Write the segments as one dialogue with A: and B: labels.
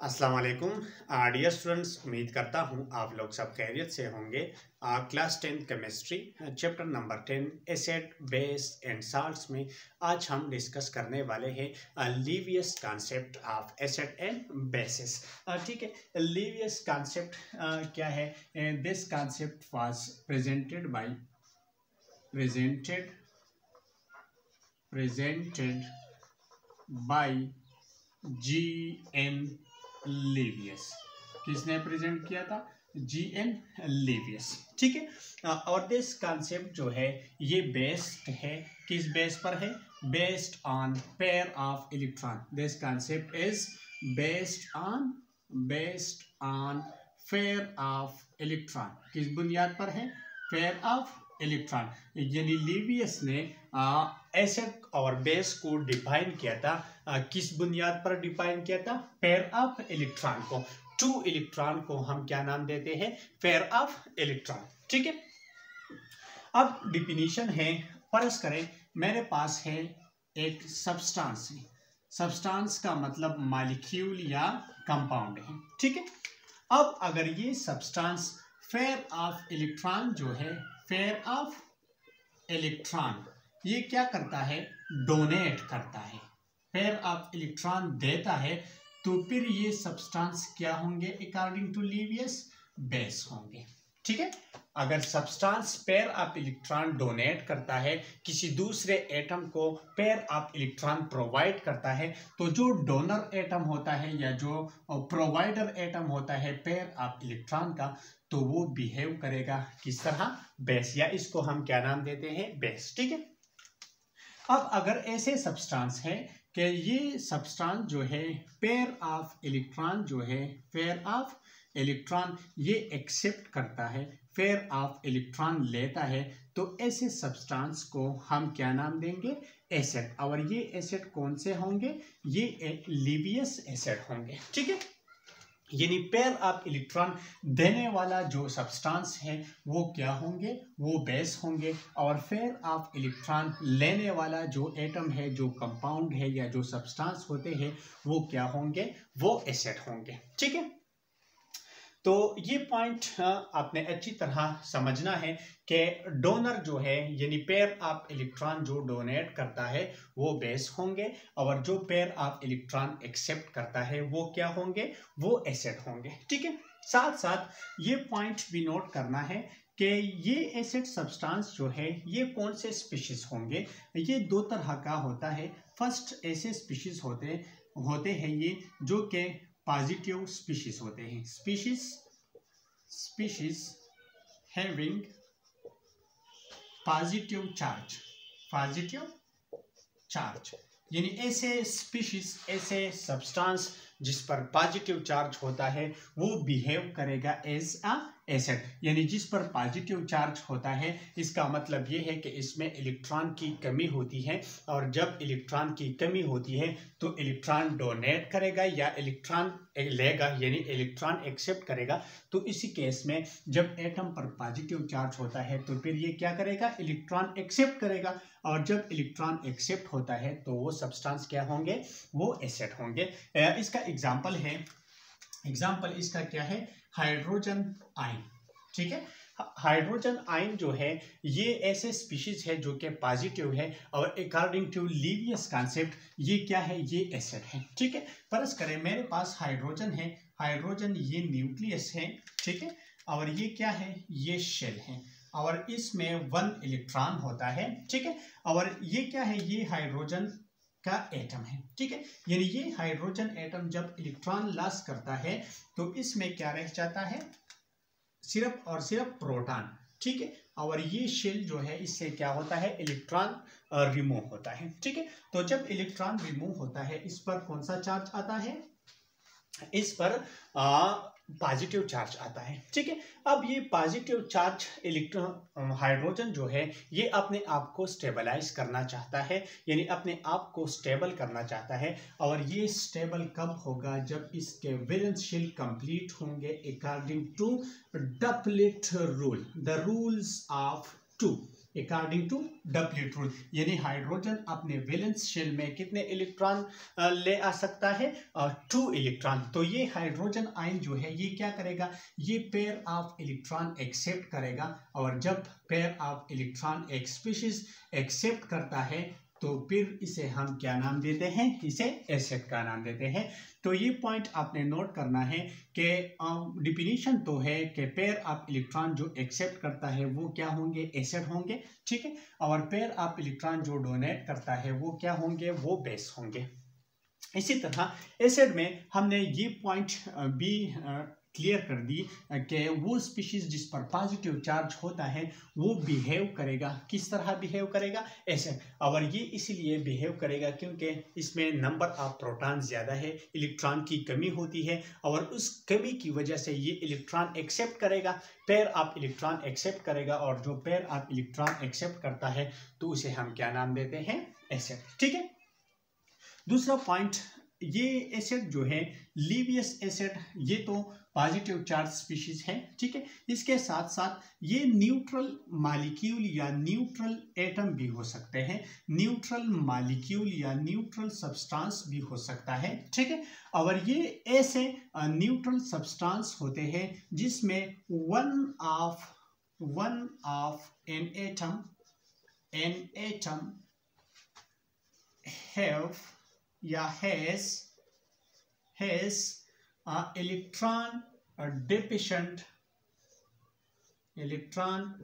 A: अस्सलाम वालेकुम dear students, उम्मीद करता हूँ आप लोग सब खैरियत से होंगे। Class 10 chemistry chapter number 10 acid base and salts में आज हम डिस्कस करने वाले हैं Lewis concept of acid and bases. ठीक है, लीवियस कॉन्सेप्ट क्या है? This concept was presented by G.N. Lewis. किसने प्रेजेंट किया था? G.N. लीवियस। ठीक है, और दिस कॉन्सेप्ट जो है ये बेस्ड है, किस बेस पर है? Based on pair of electron. This concept is based on pair of electron. किस बुनियाद पर है? Pair of electron. यानी लीवियस ने एसिड और बेस को डिफाइन किया था। किस बुनियाद पर डिफाइन किया था? पेयर ऑफ इलेक्ट्रॉन को। टू इलेक्ट्रॉन को हम क्या नाम देते हैं? Pair of electron. ठीक है, अब डिफिनीशन है, फर्ज करें मेरे पास है एक सब्सटेंस है। सब्सटेंस का मतलब मॉलिक्यूल या कंपाउंड है। ठीक है, अब अगर ये सब्सटेंस पेयर ऑफ इलेक्ट्रॉन जो है, पेयर ऑफ इलेक्ट्रॉन ये क्या करता है? डोनेट करता है, पेयर ऑफ इलेक्ट्रॉन देता है, तो फिर ये सब्सटेंस क्या होंगे? अकॉर्डिंग टू लीवियस बेस होंगे। ठीक है, अगर substance pair of electron donate करता है, किसी दूसरे एटम को पेयर ऑफ इलेक्ट्रॉन प्रोवाइड करता है, तो जो डोनर एटम होता है या जो प्रोवाइडर एटम होता है पेयर ऑफ इलेक्ट्रॉन का, तो वो बिहेव करेगा किस तरह? बेस, या इसको हम क्या नाम देते हैं? बेस। ठीक है, अब अगर ऐसे सब्सटेंस है कि ये सब्सटेंस जो है पेयर ऑफ इलेक्ट्रॉन जो है, पेयर ऑफ इलेक्ट्रॉन ये एक्सेप्ट करता है, पेयर ऑफ इलेक्ट्रॉन लेता है, तो ऐसे सब्सटेंस को हम क्या नाम देंगे? एसिड। और ये एसिड कौन से होंगे? ये लीवियस एसिड होंगे। ठीक है, यानी पेयर ऑफ इलेक्ट्रॉन देने वाला जो सब्सटेंस है वो क्या होंगे? वो बेस होंगे। और पेयर ऑफ इलेक्ट्रॉन लेने वाला जो एटम है, जो कंपाउंड है या जो सब्सटेंस होते हैं, वो क्या होंगे? वो एसिड होंगे। ठीक है, तो ये पॉइंट आपने अच्छी तरह समझना है कि डोनर जो है यानी पेयर ऑफ इलेक्ट्रॉन जो डोनेट करता है वो बेस होंगे, और जो पेयर ऑफ इलेक्ट्रॉन एक्सेप्ट करता है वो क्या होंगे? वो एसिड होंगे। ठीक है, साथ साथ ये पॉइंट भी नोट करना है कि ये एसिड सब्सटेंस जो है ये कौन से स्पीशीज होंगे? ये दो तरह का होता है। फर्स्ट ऐसे स्पीशीज होते हैं ये जो कि पॉजिटिव स्पीशीज होते हैं। स्पीशीज हैविंग पॉजिटिव चार्ज, यानी ऐसे स्पीशीज, ऐसे सब्सटेंस जिस पर पॉजिटिव चार्ज होता है वो बिहेव करेगा एज अ एसिड। यानी जिस पर पॉजिटिव चार्ज होता है इसका मतलब ये है कि इसमें इलेक्ट्रॉन की कमी होती है, और जब इलेक्ट्रॉन की कमी होती है तो इलेक्ट्रॉन डोनेट करेगा या इलेक्ट्रॉन लेगा, यानी इलेक्ट्रॉन एक्सेप्ट करेगा। तो इसी केस में जब एटम पर पॉजिटिव चार्ज होता है तो फिर ये क्या करेगा? इलेक्ट्रॉन एक्सेप्ट करेगा, और जब इलेक्ट्रॉन एक्सेप्ट होता है तो वो सब्सटेंस क्या होंगे? वो एसिड होंगे। इसका एग्जाम्पल है, एग्जाम्पल इसका क्या है? Hydrogen ion. ठीक है, हाइड्रोजन आयन जो है ये ऐसे स्पीशीज है जो कि पॉजिटिव है, और अकॉर्डिंग टू लीवियस कॉन्सेप्ट ये क्या है? ये एसिड है। ठीक है, फर्ज करें मेरे पास हाइड्रोजन है, हाइड्रोजन ये न्यूक्लियस है। ठीक है, और ये क्या है? ये शेल है, और इसमें 1 इलेक्ट्रॉन होता है। ठीक है, और ये क्या है? ये हाइड्रोजन का एटम है। ठीक है, यानी ये हाइड्रोजन एटम जब इलेक्ट्रॉन लॉस करता है तो इसमें क्या रह जाता है? सिर्फ और सिर्फ प्रोटॉन। ठीक है, और ये शेल जो है इससे क्या होता है? इलेक्ट्रॉन रिमूव होता है। ठीक है, तो जब इलेक्ट्रॉन रिमूव होता है इस पर कौन सा चार्ज आता है? इस पर पॉजिटिव चार्ज आता है। ठीक है, अब ये पॉजिटिव चार्ज इलेक्ट्रॉन हाइड्रोजन जो है ये अपने आप को स्टेबलाइज करना चाहता है, यानी अपने आप को स्टेबल करना चाहता है। और ये स्टेबल कब होगा? जब इसके वैलेंस शेल कंप्लीट होंगे according to duplet rule, the rules of 2। According to duplet rule, यानी हाइड्रोजन अपने वैलेंस शेल में कितने इलेक्ट्रॉन ले आ सकता है, 2 इलेक्ट्रॉन। तो ये हाइड्रोजन आयन जो है ये क्या करेगा, ये पेयर ऑफ इलेक्ट्रॉन एक्सेप्ट करेगा, और जब पेयर ऑफ इलेक्ट्रॉन एक स्पीशीज एक्सेप्ट करता है तो फिर इसे हम क्या नाम देते हैं, इसे एसिड का नाम देते हैं। तो ये पॉइंट आपने नोट करना है कि डिफिनीशन तो है कि पेयर ऑफ इलेक्ट्रॉन जो एक्सेप्ट करता है वो क्या होंगे, एसिड होंगे, ठीक है, और पेयर ऑफ इलेक्ट्रॉन जो डोनेट करता है वो क्या होंगे, वो बेस होंगे। इसी तरह एसिड में हमने ये पॉइंट भी क्लियर कर दी कि वो स्पीशीज जिस पर पॉजिटिव चार्ज होता है वो बिहेव करेगा, किस तरह बिहेव करेगा, एसिड। और ये इसीलिए बिहेव करेगा क्योंकि इसमें नंबर ऑफ प्रोटॉन ज़्यादा है, इलेक्ट्रॉन की कमी होती है, और उस कमी की वजह से ये इलेक्ट्रॉन एक्सेप्ट करेगा, पेयर ऑफ इलेक्ट्रॉन एक्सेप्ट करेगा, और जो पेयर ऑफ इलेक्ट्रॉन एक्सेप्ट करता है तो उसे हम क्या नाम देते हैं, एसिड, ठीक है। दूसरा पॉइंट, ये एसिड जो है लीवियस एसिड, ये तो पॉजिटिव चार्ज स्पीशीज है, ठीक है। इसके साथ साथ ये न्यूट्रल मॉलिक्यूल या न्यूट्रल एटम भी हो सकते हैं, न्यूट्रल मॉलिक्यूल या न्यूट्रल सब्सटेंस भी हो सकता है, ठीक है। और ये ऐसे न्यूट्रल सब्सटेंस होते हैं जिसमें one of an atom have या हैज इलेक्ट्रॉन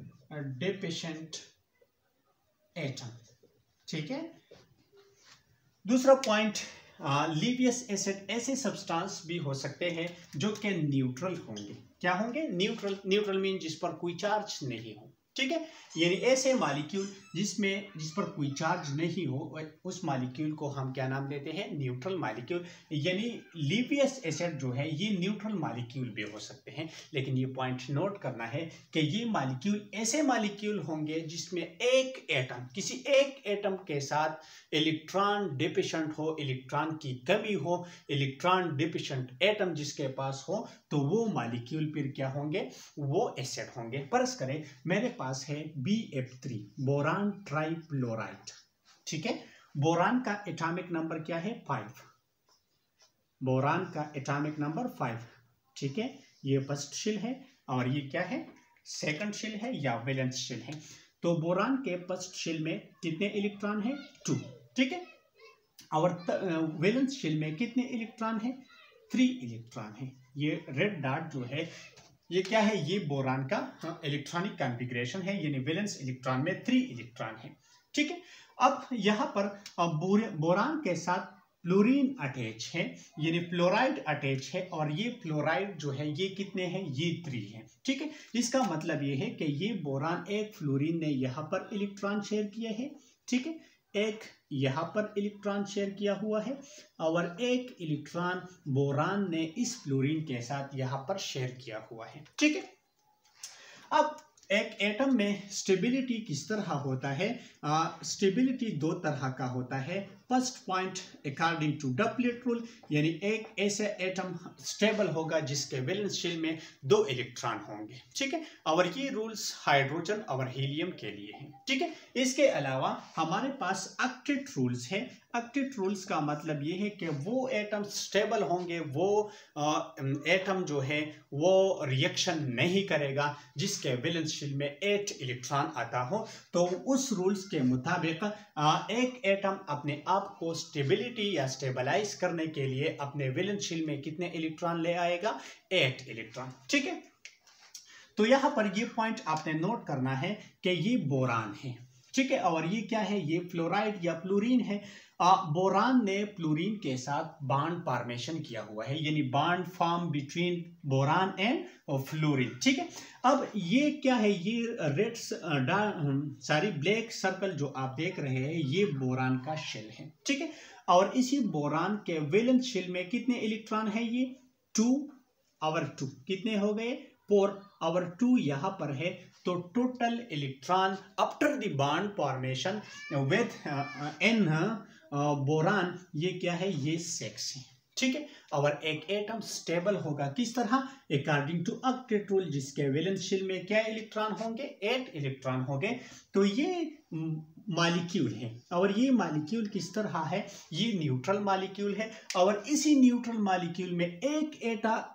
A: डेफिशिएंट एटम, ठीक है। दूसरा पॉइंट, लीवियस एसिड ऐसे सब्सटेंस भी हो सकते हैं जो कि न्यूट्रल होंगे, क्या होंगे, न्यूट्रल मीन जिस पर कोई चार्ज नहीं हो, ठीक है। यानी ऐसे मॉलिक्यूल जिस पर कोई चार्ज नहीं हो उस मॉलिक्यूल को हम क्या नाम देते हैं, न्यूट्रल मॉलिक्यूल। यानी लीवियस एसिड जो है ये न्यूट्रल मॉलिक्यूल भी हो सकते हैं, लेकिन ये पॉइंट नोट करना है कि ये मॉलिक्यूल ऐसे मॉलिक्यूल होंगे जिसमें एक एटम, किसी एक एटम के साथ इलेक्ट्रॉन डेफिशिएंट हो, इलेक्ट्रॉन की कमी हो, इलेक्ट्रॉन डेफिशिएंट एटम जिसके पास हो, तो वो मॉलिक्यूल फिर क्या होंगे, वो एसिड होंगे। फर्ज करें मेरे पास है BF3, बोरान ट्राइफ्लोराइड, ठीक है। बोरान का एटॉमिक नंबर क्या है, 5, बोरान का एटॉमिक नंबर 5, ठीक है। ये फर्स्ट शेल है और ये क्या है, सेकंड शेल है या वैलेंस शेल है। तो बोरान के फर्स्ट शेल में कितने इलेक्ट्रॉन है, 2, ठीक है। और वैलेंस शेल में कितने इलेक्ट्रॉन है, 3 इलेक्ट्रॉन है। ये रेड डॉट जो है ये क्या है, ये बोरान का इलेक्ट्रॉनिक कॉन्फ़िगरेशन है, यानी वैलेंस इलेक्ट्रॉन में 3 इलेक्ट्रॉन है, ठीक है। अब यहाँ पर बोरान के साथ फ्लोरीन अटैच है, यानी फ्लोराइड अटैच है, और ये फ्लोराइड जो है ये कितने हैं, ये 3 है, ठीक है। इसका मतलब ये है कि ये बोरान एक फ्लोरीन ने यहाँ पर इलेक्ट्रॉन शेयर किया है, ठीक है, एक यहाँ पर इलेक्ट्रॉन शेयर किया हुआ है, और एक इलेक्ट्रॉन बोरान ने इस फ्लोरीन के साथ यहाँ पर शेयर किया हुआ है, ठीक है। अब एक एटम में स्टेबिलिटी किस तरह होता है, स्टेबिलिटी 2 तरह का होता है। First point, according to duplet rule, यानी एक ऐसे एटम स्टेबल होगा जिसके वैलेंस शेल में 2 इलेक्ट्रॉन होंगे, ठीक है। और ये रूल्स हाइड्रोजन और हीलियम के लिए हैं, ठीक है। इसके अलावा हमारे पास ऑक्टेट रूल्स है। ऑक्टेट रूल्स का मतलब ये है कि वो एटम स्टेबल होंगे, वो एटम जो है वो रिएक्शन नहीं करेगा जिसके वैलेंस शेल में 8 इलेक्ट्रॉन आता हो। तो उस रूल्स के मुताबिक एक एटम अपने आप को स्टेबिलिटी या स्टेबलाइज करने के लिए अपने वैलेंस शेल में कितने इलेक्ट्रॉन ले आएगा, 8 इलेक्ट्रॉन, ठीक है। तो यहाँ पर ये पॉइंट आपने नोट करना है कि ये बोरान है, ठीक है, और ये क्या है, ये फ्लोराइड या फ्लोरीन है। बोरान ने फ्लोरीन के साथ बॉन्ड फॉर्मेशन किया हुआ है, यानी bond form between boron and fluorine, ठीक है। अब ये क्या है, ये रेड ब्लैक सर्कल जो आप देख रहे हैं ये बोरान का शेल है, ठीक है। और इसी बोरान के वैलेंस शेल में कितने इलेक्ट्रॉन है, ये 2 और 2 कितने हो गए, 4 और 2 यहाँ पर है। तो total electron after the bond formation with in boron ये क्या है, ये 6 है, ठीक है। और एक एटम स्टेबल होगा किस तरह, अकॉर्डिंग टू ऑक्टेट रूल, जिसके वैलेंस शेल में क्या इलेक्ट्रॉन होंगे, 8 इलेक्ट्रॉन होंगे। तो ये मॉलिक्यूल है और ये मॉलिक्यूल किस तरह है, ये न्यूट्रल मॉलिक्यूल है। और इसी न्यूट्रल मॉलिक्यूल में एक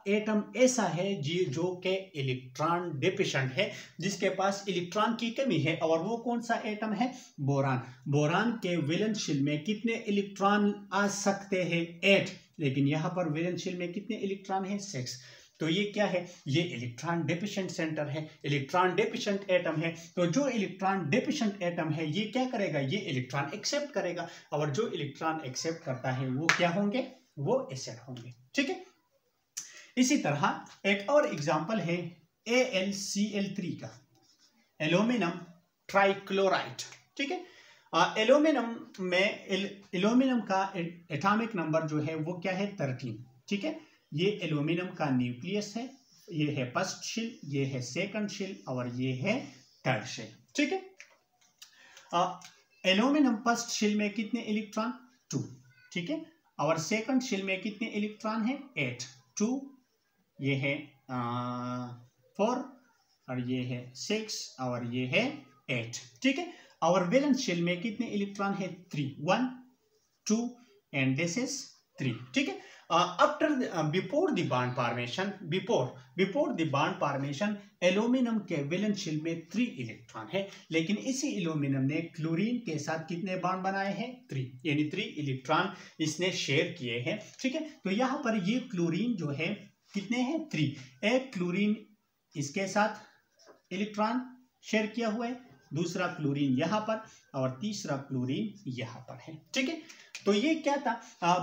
A: एटम ऐसा है जो कि इलेक्ट्रॉन डेफिशिएंट है, जिसके पास इलेक्ट्रॉन की कमी है। और वो कौन सा एटम है, बोरान। बोरान के वैलेंस शेल में कितने इलेक्ट्रॉन आ सकते हैं, 8, लेकिन यहाँ पर वैलेंस शेल में कितने इलेक्ट्रॉन है, 6। तो ये क्या है, ये इलेक्ट्रॉन डेफिशिएंट सेंटर है, इलेक्ट्रॉन डेफिशिएंट एटम है। तो जो इलेक्ट्रॉन डेफिशिएंट एटम है ये क्या करेगा, ये इलेक्ट्रॉन एक्सेप्ट करेगा। और जो इलेक्ट्रॉन एक्सेप्ट करता है वो क्या होंगे, वो एसिड होंगे, ठीक है। इसी तरह एक और एग्जांपल है AlCl3 का, एल्यूमिनियम ट्राइक्लोराइड, ठीक है। एल्यूमिनियम का एटॉमिक नंबर जो है वो क्या है, 13, ठीक है। ये एल्यूमिनियम का न्यूक्लियस है, ये है फर्स्ट शेल, ये है सेकंड शेल और ये है थर्ड शेल, ठीक है। एल्यूमिनियम फर्स्ट शेल में कितने इलेक्ट्रॉन, 2, ठीक है। और सेकंड शेल में कितने इलेक्ट्रॉन है, 8, 2, ये है 4 और ये है 6 और ये है 8, ठीक है। और वैलेंस शेल में कितने इलेक्ट्रॉन है, 3, 1, 2 एंड दिस इज 3, ठीक है। Before the bond formation aluminium के वैलेंस शेल में 3 इलेक्ट्रॉन है, लेकिन इसी एल्यूमिनियम ने क्लोरीन के साथ कितने बॉन्ड बनाए हैं, 3, यानी 3 इलेक्ट्रॉन इसने शेयर किए हैं, ठीक है। तो यहाँ पर ये क्लोरीन जो है कितने हैं, 3। एक क्लोरीन इसके साथ इलेक्ट्रॉन शेयर किया हुआ है, दूसरा क्लोरीन यहाँ पर और तीसरा क्लोरीन यहाँ पर है, ठीक है। तो ये क्या था,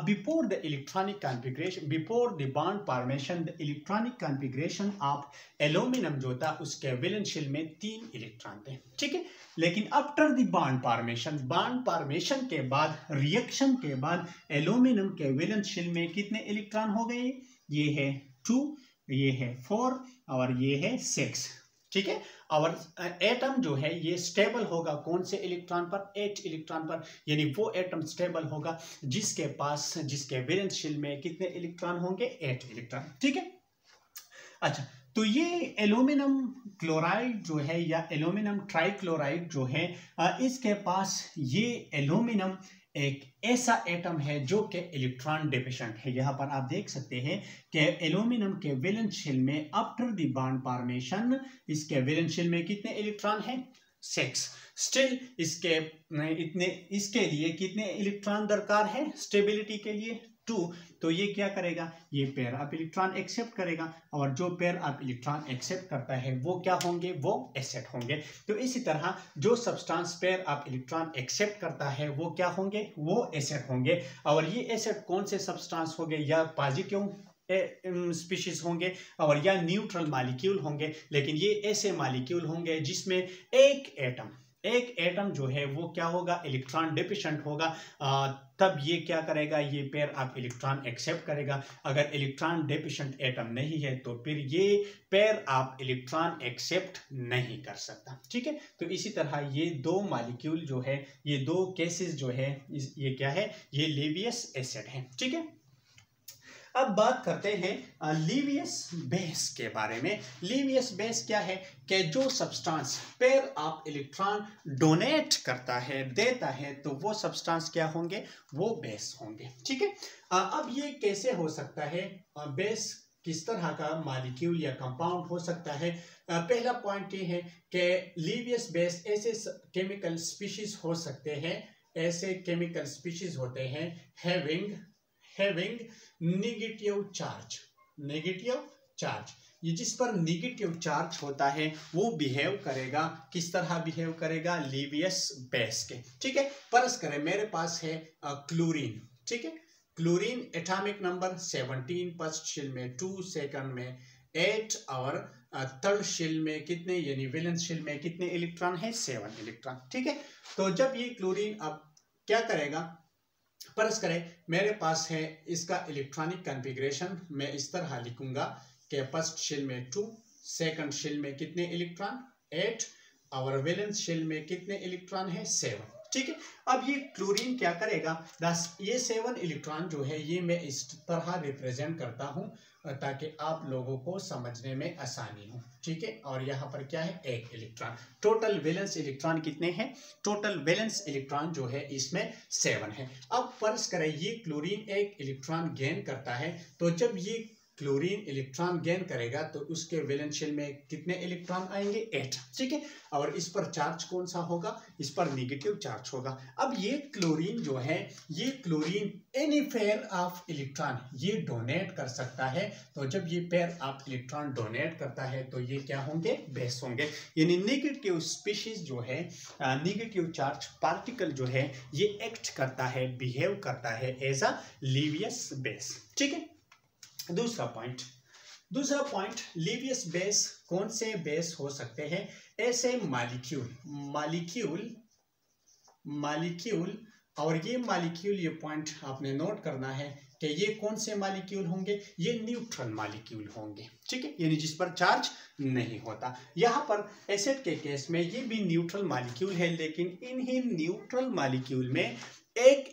A: before the electronic configuration, before the bond formation, the electronic configuration of aluminium जो था उसके वैलेंस शेल में 3 इलेक्ट्रॉन थे, ठीक है। लेकिन आफ्टर द बॉन्ड फॉर्मेशन के बाद, रिएक्शन के बाद एल्यूमिनियम के वैलेंस शेल में कितने इलेक्ट्रॉन हो गए, ये है 2, ये है 4 और ये है 6, ठीक है। और एटम जो है ये स्टेबल होगा कौन से इलेक्ट्रॉन पर, 8 इलेक्ट्रॉन पर, यानी वो एटम स्टेबल होगा जिसके वैलेंस शेल में कितने इलेक्ट्रॉन होंगे, 8 इलेक्ट्रॉन, ठीक है। अच्छा, तो ये एल्यूमिनियम क्लोराइड जो है या एल्यूमिनियम ट्राइक्लोराइड जो है, इसके पास ये एल्यूमिनियम एक ऐसा एटम है जो कि इलेक्ट्रॉन डेफिशिएंट है। यहाँ पर आप देख सकते हैं कि एल्यूमिनियम के वैलेंस शेल में आफ्टर द बॉन्ड फॉर्मेशन इसके वैलेंस शेल में कितने इलेक्ट्रॉन हैं, 6। स्टिल इसके लिए कितने इलेक्ट्रॉन दरकार है स्टेबिलिटी के लिए, 2। तो ये क्या करेगा, ये पेयर ऑफ इलेक्ट्रॉन एक्सेप्ट करेगा और जो पेयर ऑफ इलेक्ट्रॉन एक्सेप्ट करता है वो क्या होंगे, वो एसिड होंगे। तो इसी तरह जो substance pair of electron accept करता है वो क्या होंगे, वो एसिड होंगे। और ये एसिड कौन से सब्सटेंस होंगे, या पॉजिटिव स्पीशीज होंगे और या न्यूट्रल मॉलिक्यूल होंगे, लेकिन ये ऐसे मॉलिक्यूल होंगे जिसमें एक एटम जो है वो क्या होगा, इलेक्ट्रॉन डेफिशिएंट होगा। तब ये क्या करेगा, ये पेयर ऑफ इलेक्ट्रॉन एक्सेप्ट करेगा। अगर इलेक्ट्रॉन डेफिशिएंट एटम नहीं है तो फिर ये पेयर ऑफ इलेक्ट्रॉन एक्सेप्ट नहीं कर सकता, ठीक है। तो इसी तरह ये 2 मॉलिक्यूल जो है, ये 2 केसेस जो है, ये क्या है, ये लीवियस एसिड है, ठीक है। अब बात करते हैं लीवियस बेस के बारे में। लीवियस बेस क्या है कि जो substance pair of electron donate करता है, देता है, तो वो सब्सटेंस क्या होंगे, वो बेस होंगे, ठीक है। अब ये कैसे हो सकता है, बेस किस तरह का मॉलिक्यूल या कंपाउंड हो सकता है। पहला पॉइंट ये है कि लीवियस बेस ऐसे केमिकल स्पीशीज हो सकते हैं, ऐसे केमिकल स्पीशीज होते हैं हैविंग नेगेटिव चार्ज, ये जिस पर नेगेटिव चार्ज होता है वो बिहेव करेगा, किस तरह बिहेव करेगा, लीवियस बेस के, ठीक है। फर्ज करें मेरे पास है क्लोरीन, ठीक है। Chlorine atomic number 17, first shell में 2, सेकंड में 8 और थर्ड शेल में कितने, यानी वैलेंस शेल में कितने इलेक्ट्रॉन है, 7 इलेक्ट्रॉन, ठीक है। तो जब ये क्लोरीन अब क्या करेगा, फर्ज करें मेरे पास है इसका इलेक्ट्रॉनिक कॉन्फ़िगरेशन, मैं इस तरह लिखूंगा कि फर्स्ट शेल में 2, सेकंड शेल में कितने इलेक्ट्रॉन, 8 और वैलेंस शेल में कितने इलेक्ट्रॉन है, 7। ठीक है। अब ये क्लोरीन क्या करेगा, ये 7 इलेक्ट्रॉन जो है ये मैं इस तरह रिप्रेजेंट करता हूं ताकि आप लोगों को समझने में आसानी हो, ठीक है। और यहाँ पर क्या है, 1 इलेक्ट्रॉन। टोटल वैलेंस इलेक्ट्रॉन कितने हैं, टोटल वैलेंस इलेक्ट्रॉन जो है इसमें 7 है। अब फर्ज करें ये क्लोरीन 1 इलेक्ट्रॉन गेन करता है, तो जब ये क्लोरीन इलेक्ट्रॉन गेन करेगा तो उसके वैलेंस शेल में कितने इलेक्ट्रॉन आएंगे, 8, ठीक है। और इस पर चार्ज कौन सा होगा, इस पर नेगेटिव चार्ज होगा। अब ये क्लोरीन जो है, ये chlorine any pair of electron ये डोनेट कर सकता है। तो जब ये पेयर ऑफ इलेक्ट्रॉन डोनेट करता है तो ये क्या होंगे, बेस होंगे। यानी नेगेटिव स्पीशीज जो है, नेगेटिव चार्ज पार्टिकल जो है ये एक्ट करता है, बिहेव करता है एज अ लीवियस बेस, ठीक है। दूसरा पॉइंट लीवियस बेस कौन से बेस हो सकते हैं, ऐसे मॉलिक्यूल और ये मॉलिक्यूल, ये पॉइंट आपने नोट करना है कि ये कौन से मॉलिक्यूल होंगे, ये न्यूट्रल मॉलिक्यूल होंगे, ठीक है। यानी जिस पर चार्ज नहीं होता। यहाँ पर एसिड के केस में ये भी न्यूट्रल मॉलिक्यूल है, लेकिन इन्हीं न्यूट्रल मॉलिक्यूल में एक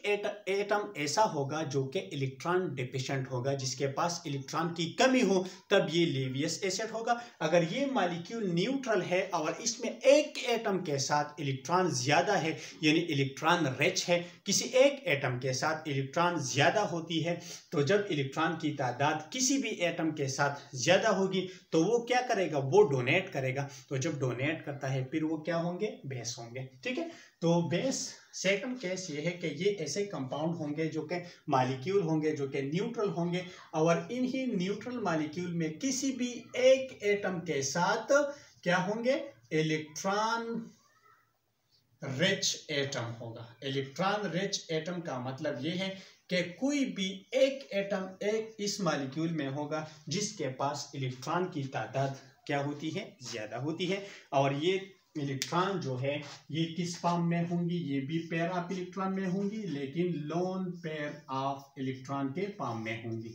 A: एटम ऐसा होगा जो कि इलेक्ट्रॉन डिफिशिएंट होगा, जिसके पास इलेक्ट्रॉन की कमी हो, तब ये लीवियस एसिड होगा। अगर ये मॉलिक्यूल न्यूट्रल है और इसमें एक एटम के साथ इलेक्ट्रॉन ज्यादा है, यानी इलेक्ट्रॉन रिच है, किसी एक एटम के साथ इलेक्ट्रॉन ज्यादा होती है, तो जब इलेक्ट्रॉन की तादाद किसी भी एटम के साथ ज्यादा होगी तो वो क्या करेगा, वो डोनेट करेगा। तो जब डोनेट करता है फिर वो क्या होंगे, बेस होंगे, ठीक है। तो बेस सेकंड केस ये है कि ये ऐसे कंपाउंड होंगे जो कि मॉलिक्यूल होंगे जो कि न्यूट्रल होंगे, और इन्हीं न्यूट्रल मॉलिक्यूल में किसी भी एक एटम के साथ क्या होंगे, इलेक्ट्रॉन रिच एटम होगा। इलेक्ट्रॉन रिच एटम का मतलब ये है कि कोई भी एक एटम एक इस मॉलिक्यूल में होगा जिसके पास इलेक्ट्रॉन की तादाद क्या होती है, ज्यादा होती है। और ये इलेक्ट्रॉन जो है ये किस फॉर्म में होंगी, ये भी पेयर ऑफ इलेक्ट्रॉन में होंगी, लेकिन लोन पेयर ऑफ इलेक्ट्रॉन के फॉर्म में होंगी।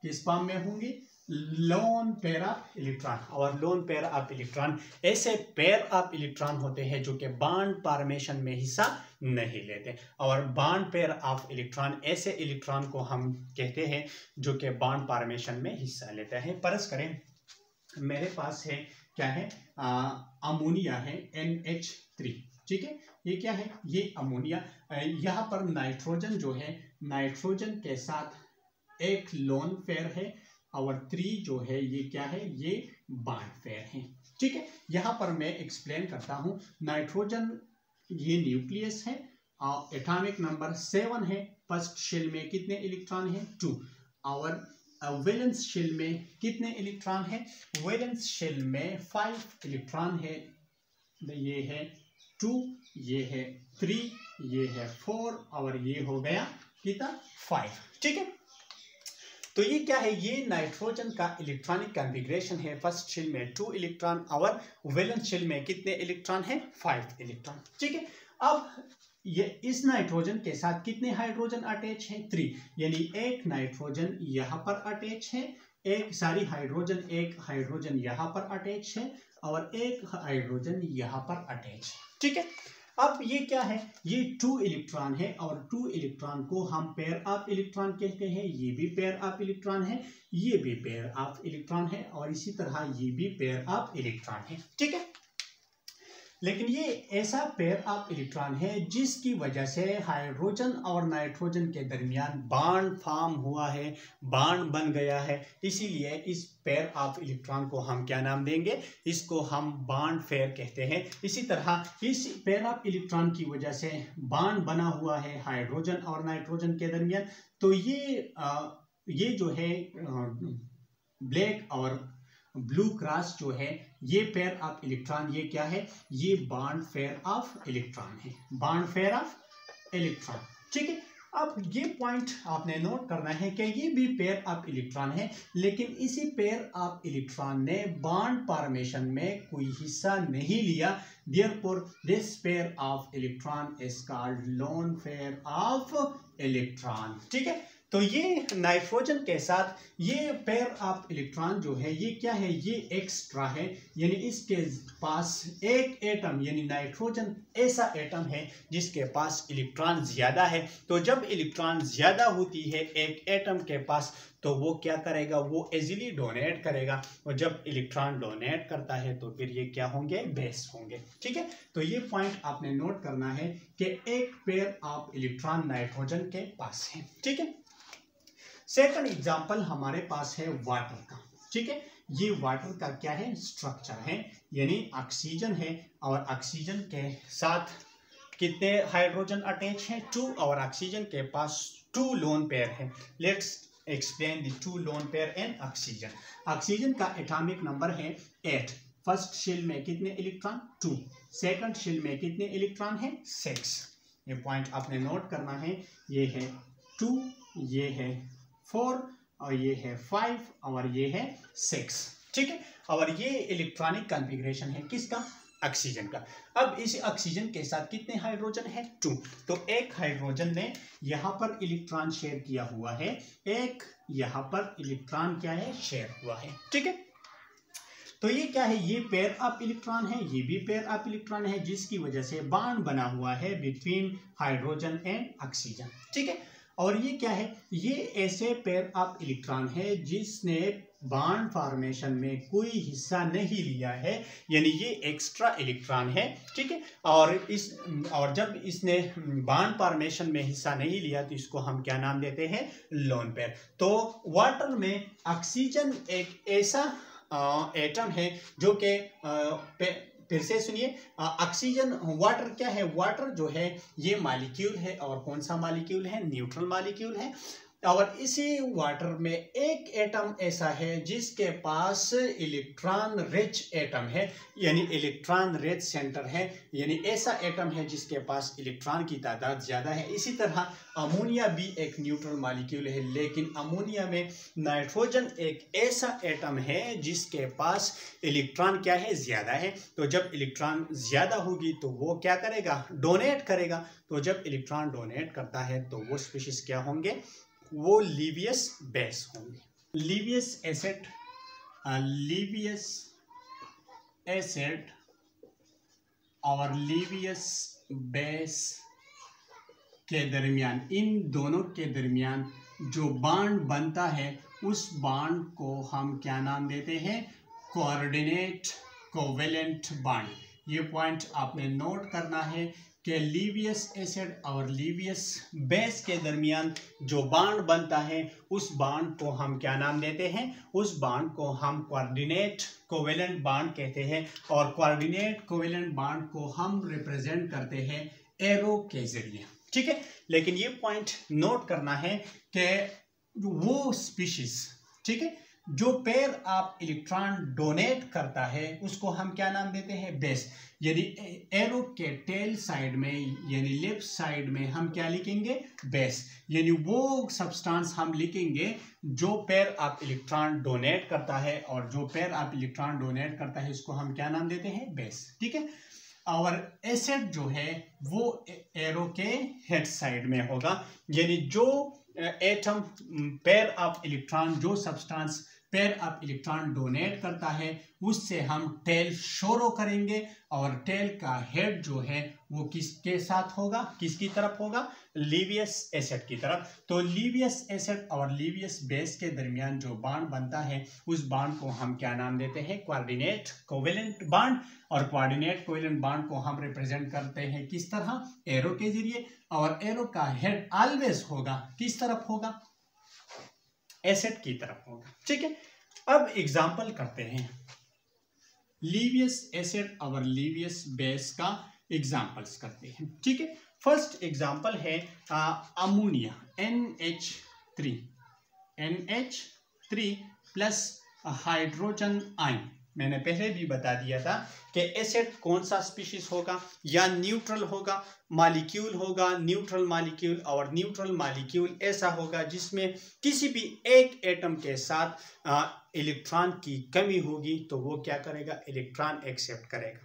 A: किस फॉर्म में होंगी, लोन पेयर ऑफ इलेक्ट्रॉन। और लोन पेयर ऑफ इलेक्ट्रॉन ऐसे पेयर ऑफ इलेक्ट्रॉन होते हैं जो कि बॉन्ड फॉर्मेशन में हिस्सा नहीं लेते। और बॉन्ड पेयर ऑफ इलेक्ट्रॉन ऐसे इलेक्ट्रॉन को हम कहते हैं जो कि बॉन्ड फॉर्मेशन में हिस्सा लेते हैं। फर्ज करें मेरे पास है क्या है, अमोनिया है NH3, ठीक है। ये क्या है, ये अमोनिया। यहाँ पर नाइट्रोजन जो है, नाइट्रोजन के साथ एक लोन पेयर है और 3 जो है ये क्या है, ये बॉन्ड पेयर है, ठीक है। यहाँ पर मैं एक्सप्लेन करता हूँ। नाइट्रोजन ये न्यूक्लियस है, एटॉमिक नंबर 7 है। फर्स्ट शेल में कितने इलेक्ट्रॉन है, 2। और वैलेंस शेल में कितने इलेक्ट्रॉन है, वैलेंस शेल में 5 इलेक्ट्रॉन है। ये है 2, ये है 3, ये है 4 और ये हो गया कितना, 5, ठीक है। तो ये क्या है, ये नाइट्रोजन का इलेक्ट्रॉनिक कॉन्फ़िगरेशन है। फर्स्ट शेल में 2 इलेक्ट्रॉन और वैलेंस शेल में कितने इलेक्ट्रॉन है, 5 इलेक्ट्रॉन, ठीक है। अब ये इस नाइट्रोजन के साथ कितने हाइड्रोजन अटैच है, 3। यानी एक नाइट्रोजन यहाँ पर अटैच है, एक हाइड्रोजन यहाँ पर अटैच है और एक हाइड्रोजन यहाँ पर अटैच है, ठीक है। अब ये क्या है, ये 2 इलेक्ट्रॉन है और 2 इलेक्ट्रॉन को हम पेयर ऑफ इलेक्ट्रॉन कहते हैं। ये भी पेयर ऑफ इलेक्ट्रॉन है, ये भी पेयर ऑफ इलेक्ट्रॉन है और इसी तरह ये भी पेयर ऑफ इलेक्ट्रॉन है, ठीक है। लेकिन ये ऐसा पेयर ऑफ इलेक्ट्रॉन है जिसकी वजह से हाइड्रोजन और नाइट्रोजन के दरमियान बॉन्ड फॉर्म हुआ है, बॉन्ड बन गया है। इसीलिए इस पेयर ऑफ इलेक्ट्रॉन को हम क्या नाम देंगे, इसको हम बॉन्ड पेयर कहते हैं। इसी तरह इस पेयर ऑफ इलेक्ट्रॉन की वजह से बॉन्ड बना हुआ है हाइड्रोजन और नाइट्रोजन के दरमियान। तो ये जो है ब्लैक और ब्लू क्रॉस जो है, ये पेयर ऑफ इलेक्ट्रॉन, ये क्या है, ये बॉन्ड पेयर ऑफ इलेक्ट्रॉन है, बॉन्ड पेयर ऑफ इलेक्ट्रॉन, ठीक है। अब ये पॉइंट आपने नोट करना है कि ये भी पेयर ऑफ इलेक्ट्रॉन है, लेकिन इसी पेयर ऑफ इलेक्ट्रॉन ने बॉन्ड फॉर्मेशन में कोई हिस्सा नहीं लिया। Therefore, this pair of electron is called lone pair of electron, ठीक है। तो ये नाइट्रोजन के साथ ये पेयर ऑफ इलेक्ट्रॉन जो है ये क्या है, ये एक्स्ट्रा है, यानी इसके पास एक एटम यानी नाइट्रोजन ऐसा एटम है जिसके पास इलेक्ट्रॉन ज्यादा है। तो जब इलेक्ट्रॉन ज्यादा होती है एक एटम के पास तो वो क्या करेगा, वो इजीली डोनेट करेगा, और जब इलेक्ट्रॉन डोनेट करता है तो फिर ये क्या होंगे, बेस होंगे। ठीक है, तो ये पॉइंट आपने नोट करना है कि एक पेयर ऑफ इलेक्ट्रॉन नाइट्रोजन के पास है। ठीक है, सेकंड एग्जांपल हमारे पास है वाटर का। ठीक है, ये वाटर का क्या है, स्ट्रक्चर है, यानी ऑक्सीजन है और ऑक्सीजन के साथ कितने हाइड्रोजन अटैच हैं, 2, और ऑक्सीजन के पास 2 लोन पेयर है। Let's explain the 2 lone pair in oxygen. Oxygen का एटॉमिक नंबर है 8। फर्स्ट शेल में कितने इलेक्ट्रॉन, 2। सेकंड शेल में कितने इलेक्ट्रॉन है, 6। ये पॉइंट आपने नोट करना है। ये है 2, ये है 4 और ये है 5 और ये है 6। ठीक है, और ये इलेक्ट्रॉनिक कॉन्फ़िगरेशन है किसका, ऑक्सीजन का। अब इस ऑक्सीजन के साथ कितने हाइड्रोजन है, 2। तो एक हाइड्रोजन ने यहाँ पर इलेक्ट्रॉन शेयर किया हुआ है, एक यहाँ पर इलेक्ट्रॉन क्या है, शेयर हुआ है। ठीक है, तो ये क्या है, ये पेयर ऑफ इलेक्ट्रॉन है, ये भी पेयर ऑफ इलेक्ट्रॉन है, जिसकी वजह से बॉन्ड बना हुआ है बिटवीन हाइड्रोजन एंड ऑक्सीजन। ठीक है, और ये क्या है, ये ऐसे पेयर ऑफ इलेक्ट्रॉन है जिसने बॉन्ड फॉर्मेशन में कोई हिस्सा नहीं लिया है, यानी ये एक्स्ट्रा इलेक्ट्रॉन है। ठीक है, और जब इसने बॉन्ड फॉर्मेशन में हिस्सा नहीं लिया तो इसको हम क्या नाम देते हैं, लोन पेयर। तो वाटर में ऑक्सीजन एक ऐसा एटम है जो कि फिर से सुनिए, ऑक्सीजन, वाटर क्या है, वाटर जो है ये मॉलिक्यूल है, और कौन सा मॉलिक्यूल है, न्यूट्रल मॉलिक्यूल है। और इसी वाटर में एक एटम ऐसा है जिसके पास इलेक्ट्रॉन रिच एटम है, यानी इलेक्ट्रॉन रिच सेंटर है, यानी ऐसा एटम है जिसके पास इलेक्ट्रॉन की तादाद ज़्यादा है। इसी तरह अमोनिया भी एक न्यूट्रल मॉलिक्यूल है, लेकिन अमोनिया में नाइट्रोजन एक ऐसा एटम है जिसके पास इलेक्ट्रॉन क्या है, ज़्यादा है। तो जब इलेक्ट्रॉन ज़्यादा होगी तो वो क्या करेगा, डोनेट करेगा। तो जब इलेक्ट्रॉन डोनेट करता है तो वो स्पीशीज क्या होंगे, वो लीवियस बेस होंगे। लीवियस एसिड, लीवियस एसिड और लीवियस बेस के दरमियान, इन दोनों के दरमियान जो बॉन्ड बनता है उस बॉन्ड को हम क्या नाम देते हैं, कोऑर्डिनेट कोवेलेंट बॉन्ड। ये पॉइंट आपने नोट करना है कि लीवियस एसिड और लीवियस बेस के दरमियान जो बॉन्ड बनता है उस बॉन्ड को हम क्या नाम देते हैं, उस बॉन्ड को हम कोऑर्डिनेट कोवेलेंट बॉन्ड कहते हैं। और कोऑर्डिनेट कोवेलेंट बॉन्ड को हम रिप्रेजेंट करते हैं एरो के जरिए। ठीक है, लेकिन ये पॉइंट नोट करना है कि वो स्पीशीज, ठीक है, जो पेयर ऑफ इलेक्ट्रॉन डोनेट करता है उसको हम क्या नाम देते हैं, बेस। यानी एरो के टेल साइड में यानी लेफ्ट साइड में हम क्या लिखेंगे, बेस, यानी वो सब्सटेंस हम लिखेंगे जो पेयर ऑफ इलेक्ट्रॉन डोनेट करता है, और जो पेयर ऑफ इलेक्ट्रॉन डोनेट करता है इसको हम क्या नाम देते हैं, बेस। ठीक है, और एसिड जो है वो एरो के हेड साइड में होगा, यानी जो एटम पेयर ऑफ इलेक्ट्रॉन, जो substance pair of electron donate करता है उससे हम टेल शोरो करेंगे, और टेल का हेड जो है वो किसके साथ होगा, किसकी तरफ होगा, लीवियस एसिड की तरफ। तो लीवियस एसिड और लीवियस बेस के दरमियान जो बॉन्ड बनता है उस बॉन्ड को हम क्या नाम देते हैं, कोऑर्डिनेट कोवेलेंट बॉन्ड। और कोऑर्डिनेट कोवेलेंट बॉन्ड को हम रिप्रेजेंट करते हैं किस तरह, एरो के जरिए, और एरो का हेड ऑलवेज होगा किस तरफ होगा, एसिड की तरफ होगा। ठीक है, अब एग्जाम्पल करते हैं लीवियस एसिड और लीवियस बेस का एग्जाम्पल्स करते हैं। ठीक है, फर्स्ट एग्जाम्पल है ammonia NH3 plus hydrogen ion. मैंने पहले भी बता दिया था कि एसिड कौन सा स्पीशीज होगा, या न्यूट्रल होगा, मॉलिक्यूल होगा न्यूट्रल मॉलिक्यूल, और न्यूट्रल मॉलिक्यूल ऐसा होगा जिसमें किसी भी एक एटम के साथ इलेक्ट्रॉन की कमी होगी तो वो क्या करेगा, इलेक्ट्रॉन एक्सेप्ट करेगा।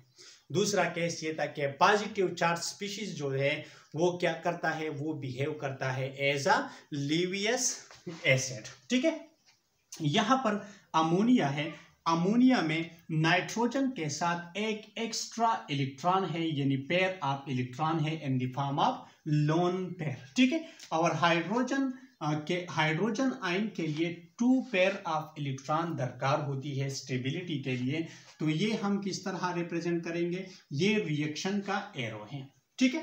A: दूसरा केस ये था कि पॉजिटिव चार्ज स्पीशीज जो है वो क्या करता है, वो बिहेव करता है एज अ लीवियस एसिड। ठीक है, यहां पर अमोनिया है, अमोनिया में नाइट्रोजन के साथ एक एक्स्ट्रा इलेक्ट्रॉन है, यानी पेयर ऑफ इलेक्ट्रॉन है in the form of lone pair. ठीक है, और हाइड्रोजन हाइड्रोजन आयन के लिए 2 पेयर ऑफ इलेक्ट्रॉन दरकार होती है स्टेबिलिटी के लिए। तो ये हम किस तरह रिप्रेजेंट करेंगे, ये रिएक्शन का एरो है। ठीक है,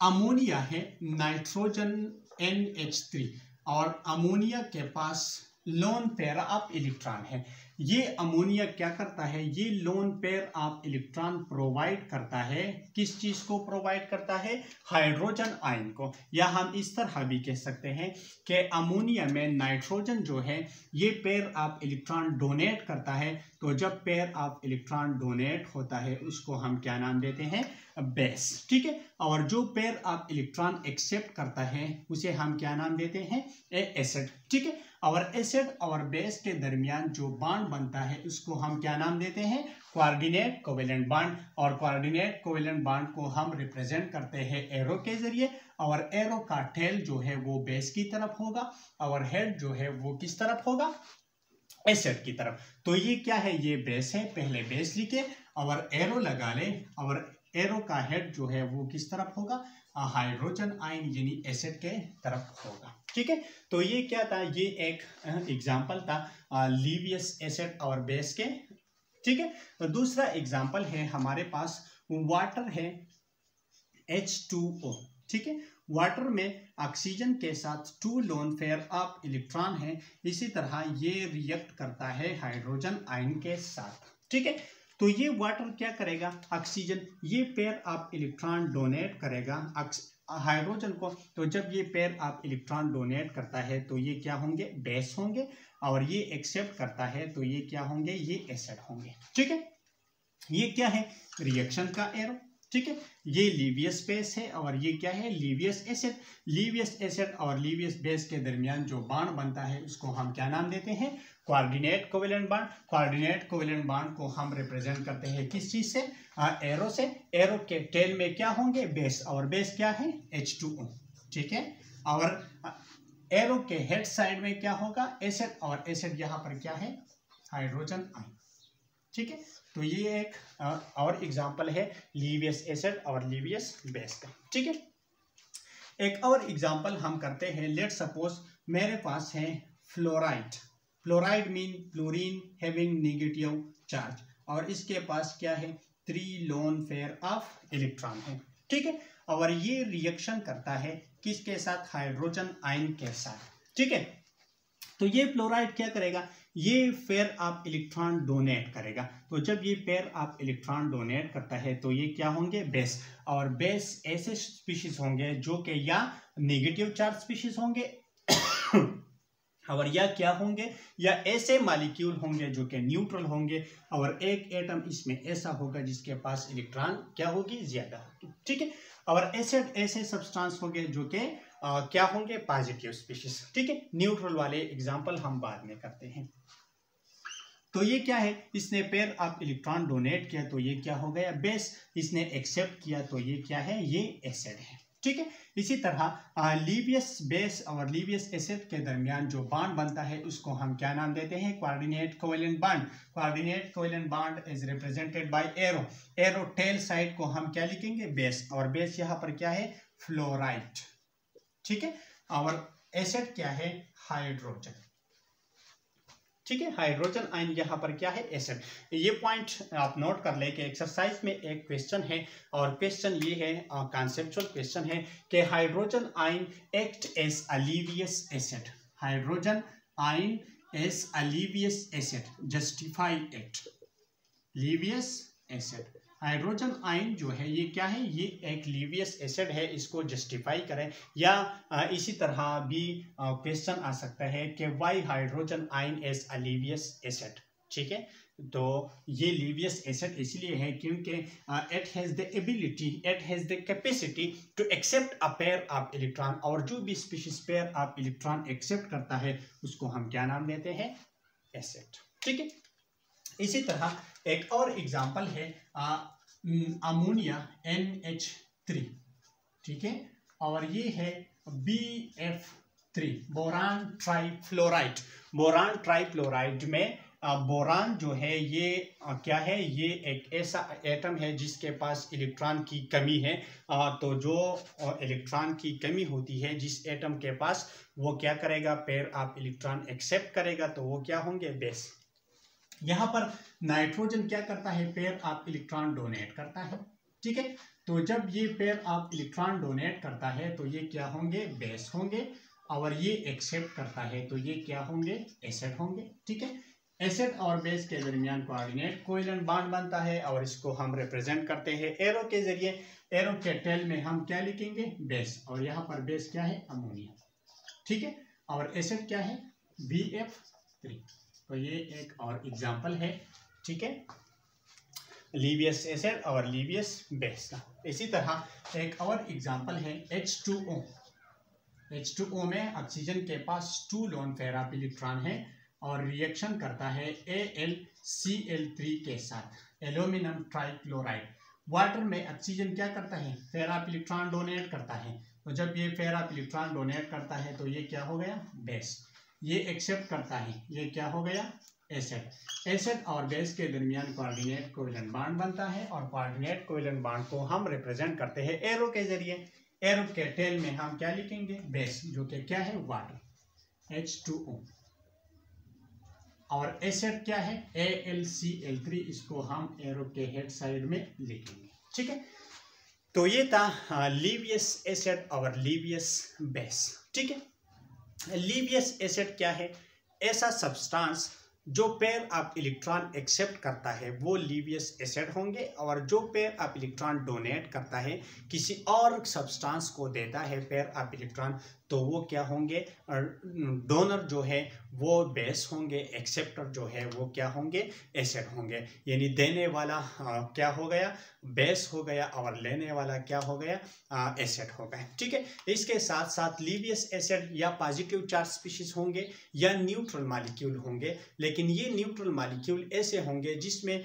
A: अमोनिया है, नाइट्रोजन NH3 और अमोनिया के पास लोन पेयर ऑफ इलेक्ट्रॉन है। ये अमोनिया क्या करता है, ये lone pair of electron provide करता है, किस चीज को प्रोवाइड करता है, हाइड्रोजन आयन को। या हम इस तरह भी कह सकते हैं कि अमोनिया में नाइट्रोजन जो है ये पेयर ऑफ इलेक्ट्रॉन डोनेट करता है। तो जब पेयर ऑफ इलेक्ट्रॉन डोनेट होता है उसको हम क्या नाम देते हैं, बेस। ठीक है, और जो पेयर ऑफ इलेक्ट्रॉन एक्सेप्ट करता है उसे हम क्या नाम देते हैं, एसिड। ठीक है, और एसिड और बेस के दरमियान जो बॉन्ड बनता है उसको हम क्या नाम देते हैं, कोऑर्डिनेट कोवेलेंट बॉन्ड। और कोऑर्डिनेट कोवेलेंट बॉन्ड को हम रिप्रेजेंट करते हैं एरो के जरिए, और एरो का टेल जो है वो बेस की तरफ होगा और हेड जो है वो किस तरफ होगा, एसिड की तरफ। तो ये क्या है, ये बेस है, पहले बेस लिखे और एरो लगा ले, और एरो का हेड जो है वो किस तरफ होगा, हाइड्रोजन आयन यानी एसिड के तरफ होगा। ठीक है, तो ये क्या था, ये एक एग्जांपल था लीवियस एसिड और बेस के। ठीक है, तो दूसरा एग्जांपल है हमारे पास वाटर है H2O। ठीक है, वाटर में ऑक्सीजन के साथ 2 लोन पेयर ऑफ इलेक्ट्रॉन है, इसी तरह ये रिएक्ट करता है हाइड्रोजन आयन के साथ। ठीक है, तो ये वाटर क्या करेगा, ऑक्सीजन ये पेयर ऑफ इलेक्ट्रॉन डोनेट करेगा हाइड्रोजन को। तो जब ये पेयर ऑफ इलेक्ट्रॉन डोनेट करता है तो ये क्या होंगे, बेस होंगे, और ये एक्सेप्ट करता है तो ये क्या होंगे, ये एसिड होंगे। ठीक है, ये क्या है, रिएक्शन का एरो। ठीक है, ये लीवियस बेस है और ये क्या है, लीवियस एसिड। लीवियस एसिड और लीवियस बेस के दरमियान जो बॉन्ड बनता है उसको हम क्या नाम देते हैं, coordinate covalent bond. Coordinate covalent bond को हम रिप्रेजेंट करते हैं किस चीज से, एरो से। एरो के टेल में क्या होंगे, बेस, और बेस क्या है, H2O। ठीक है, और एरो के हेड साइड में क्या होगा, एसिड, और एसिड यहाँ पर क्या है, हाइड्रोजन आयन। ठीक है, तो ये एक और एग्जांपल है लीवियस एसिड और लीवियस बेस का। ठीक है, एक और एग्जांपल हम करते हैं। लेट सपोज मेरे पास है fluoride. Fluoride mean fluorine having negative charge, और इसके पास क्या है, 3 लोन पेयर ऑफ इलेक्ट्रॉन है। ठीक है, और ये रिएक्शन करता है किसके साथ, हाइड्रोजन आयन के साथ। ठीक है, तो ये फ्लोराइड क्या करेगा, ये पेयर ऑफ इलेक्ट्रॉन डोनेट करेगा। तो जब ये पेयर ऑफ इलेक्ट्रॉन डोनेट करता है तो ये क्या होंगे, बेस। और बेस ऐसे स्पीशीज होंगे जो कि या नेगेटिव चार्ज स्पीशीज होंगे और या क्या होंगे, या ऐसे मॉलिक्यूल होंगे जो कि न्यूट्रल होंगे, और एक एटम इसमें ऐसा होगा जिसके पास इलेक्ट्रॉन क्या होगी, ज्यादा होगी। ठीक है, और एसिड ऐसे सब्सटेंस होंगे जो कि क्या होंगे, पॉजिटिव स्पीशीज। ठीक है, न्यूट्रल वाले एग्जांपल हम बाद में करते हैं। तो ये क्या है, इसने पेयर ऑफ इलेक्ट्रॉन डोनेट किया तो ये क्या हो गया, बेस। इसने एक्सेप्ट किया तो ये क्या है, ये एसिड है। ठीक है, इसी तरह लीवियस बेस और लीवियस एसिड के दरमियान जो बॉन्ड बनता है उसको हम क्या नाम देते हैं, coordinate covalent bond. Coordinate covalent bond is represented by arrow. Arrow tail side को हम क्या लिखेंगे, बेस, और बेस यहाँ पर क्या है, फ्लोराइड। ठीक है, और एसिड क्या है, हाइड्रोजन। ठीक है, हाइड्रोजन आयन यहाँ पर क्या है, एसिड। ये पॉइंट आप नोट कर ले कि एक्सरसाइज में एक क्वेश्चन है, और क्वेश्चन ये है, कॉन्सेप्चुअल क्वेश्चन है कि hydrogen ion act as a Lewis acid. Hydrogen ion as a Lewis acid, justify it. Lewis acid, hydrogen ion जो है ये क्या है, ये एक लीवियस एसिड है, इसको जस्टिफाई करें। या इसी तरह भी क्वेश्चन आ सकता है कि why hydrogen ion as a Lewis acid. ठीक है, तो ये लीवियस एसिड इसलिए है क्योंकि it has the ability, it has the capacity to accept a pair of electron, और जो भी species pair of electron accept करता है उसको हम क्या नाम देते हैं, एसिड। ठीक है, इसी तरह एक और एग्जांपल है अमोनिया NH3, ठीक है, और ये है BF3 boron trifluoride. Boron trifluoride में बोरान जो है ये क्या है, ये एक ऐसा एटम है जिसके पास इलेक्ट्रॉन की कमी है। तो जो इलेक्ट्रॉन की कमी होती है जिस एटम के पास, वो क्या करेगा, पेयर ऑफ इलेक्ट्रॉन एक्सेप्ट करेगा, तो वो क्या होंगे, बेस। यहाँ पर नाइट्रोजन क्या करता है, पेयर ऑफ इलेक्ट्रॉन डोनेट करता है, ठीक है। तो जब ये पेयर ऑफ इलेक्ट्रॉन डोनेट करता है तो ये क्या होंगे, बेस होंगे, और ये एक्सेप्ट करता है तो ये क्या होंगे, एसिड होंगे, ठीक है। एसिड और बेस के दरमियान कोऑर्डिनेट कोवेलेंट बॉन्ड बनता है और इसको हम रिप्रेजेंट करते हैं एरो के जरिए। एरो के टेल में हम क्या लिखेंगे, बेस, और यहाँ पर बेस क्या है, अमोनिया, ठीक है, और एसिड क्या है, BF3। तो ये एक और एग्जांपल है, ठीक है, लीवियस एसिड और लीवियस बेस का। इसी तरह एक और एग्जांपल है H2O। H2O में ऑक्सीजन के पास 2 लोन पेयर ऑफ इलेक्ट्रॉन है और रिएक्शन करता है AlCl3 के साथ, एल्यूमिनियम ट्राइक्लोराइड। वाटर में ऑक्सीजन क्या करता है, पेयर ऑफ इलेक्ट्रॉन डोनेट करता है। तो जब ये पेयर ऑफ इलेक्ट्रॉन डोनेट करता है तो ये क्या हो गया, बेस। ये एक्सेप्ट करता है, ये क्या हो गया, एसिड। एसिड और बेस के दरमियान कोऑर्डिनेट कोवेलेंट बॉन्ड बनता है और कोऑर्डिनेट कोवेलेंट बॉन्ड को हम रिप्रेजेंट करते हैं एरो के जरिए। एरो के टेल में हम क्या लिखेंगे, बेस, जो कि क्या है, वाटर, H2O, और एसिड क्या है, AlCl3, इसको हम एरो के हेड साइड में लिखेंगे, ठीक है। तो ये था लीवियस एसिड और लीवियस बेस, ठीक है। लीवियस एसिड क्या है, ऐसा सब्सटेंस जो पेयर ऑफ इलेक्ट्रॉन एक्सेप्ट करता है वो लीवियस एसिड होंगे, और जो पेयर ऑफ इलेक्ट्रॉन डोनेट करता है, किसी और सब्सटेंस को देता है पेयर ऑफ इलेक्ट्रॉन, तो वो क्या होंगे, डोनर जो है वो बेस होंगे, एक्सेप्टर जो है वो क्या होंगे, एसिड होंगे। यानी देने वाला क्या हो गया, बेस हो गया, और लेने वाला क्या हो गया, एसिड हो गया, ठीक है। इसके साथ साथ लीवियस एसिड या पॉजिटिव चार्ज स्पीशीज होंगे या न्यूट्रल मॉलिक्यूल होंगे, लेकिन ये न्यूट्रल मॉलिक्यूल ऐसे होंगे जिसमें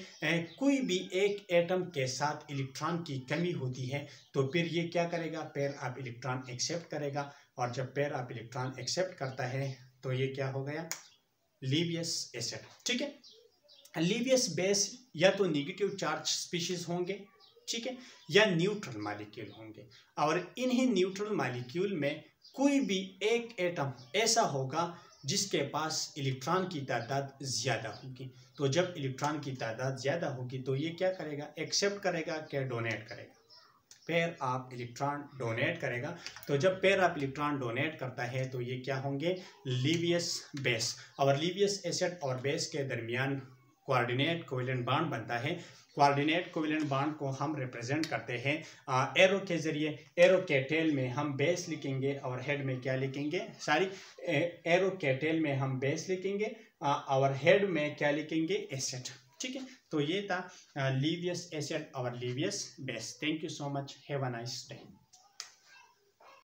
A: कोई भी एक एटम के साथ इलेक्ट्रॉन की कमी होती है, तो फिर ये क्या करेगा, पेयर ऑफ इलेक्ट्रॉन एक्सेप्ट करेगा, और जब पेयर ऑफ इलेक्ट्रॉन एक्सेप्ट करता है तो ये क्या हो गया, लीवियस एसिड, ठीक है। लीवियस बेस या तो नेगेटिव चार्ज स्पीशीज होंगे, ठीक है, या न्यूट्रल मॉलिक्यूल होंगे, और इन्हीं न्यूट्रल मॉलिक्यूल में कोई भी एक एटम ऐसा होगा जिसके पास इलेक्ट्रॉन की तादाद ज़्यादा होगी। तो जब इलेक्ट्रॉन की तादाद ज़्यादा होगी तो ये क्या करेगा, एक्सेप्ट करेगा, क्या डोनेट करेगा, पेयर ऑफ इलेक्ट्रॉन डोनेट करेगा। तो जब पेयर ऑफ इलेक्ट्रॉन डोनेट करता है तो ये क्या होंगे, लीवियस बेस, और लीवियस एसिड और बेस के दरमियान कोऑर्डिनेट कोवेलेंट बॉन्ड बनता है। कोऑर्डिनेट कोवेलेंट बॉन्ड को हम रिप्रेजेंट करते हैं एरो के जरिए। एरो के टेल में हम बेस लिखेंगे और हेड में क्या लिखेंगे, एरो के टेल में हम बेस लिखेंगे और हेड में क्या लिखेंगे, एसिड, ठीक है। तो ये था लीवियस एसिड और Lewis base. Thank you so much, have a nice day.